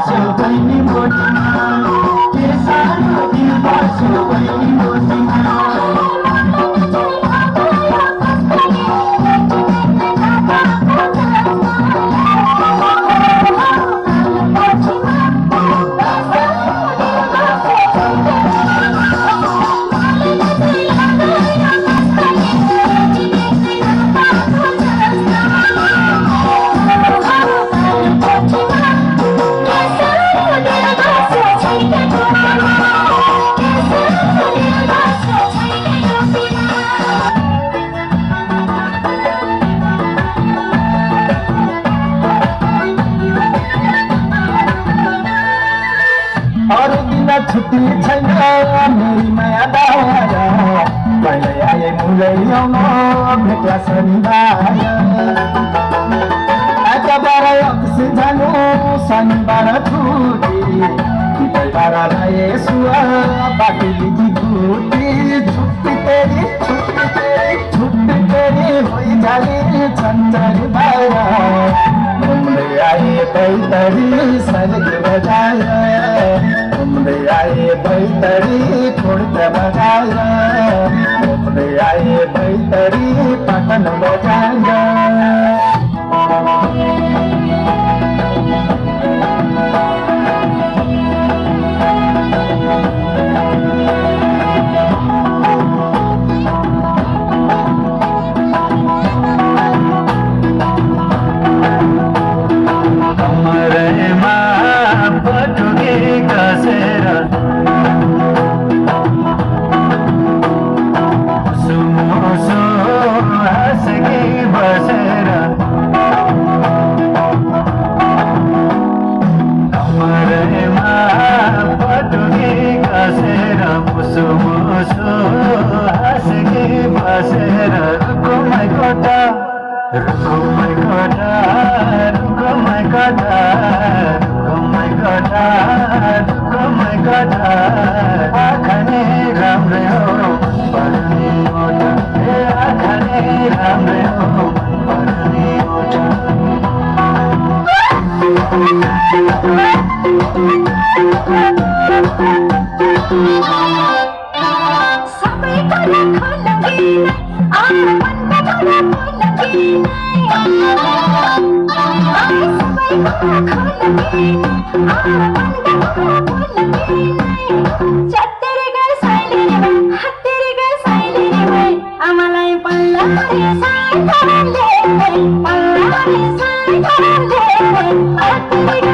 बस्यो बहिनी मोटीमा के सानो दिल बस्यो बहिनी मोटीमा अरू दिन छुट्टी छैन मेरी माया दाया कहिले आए मुलै ल्याउन भेट्ला शनिबार आइतबार अफिस जानु शनिबार छुट्टी बिहिबार लाए सुवा बाटो लिदी गुटी छुट्टी तेरी होइ जाने छन्चरी बाया घुम्दै आए बैतरी सरिक बजाया घुम्दै आए बैतरी खुर्द बजाया घुम्दै आए बैतरी पतन बजाया I'm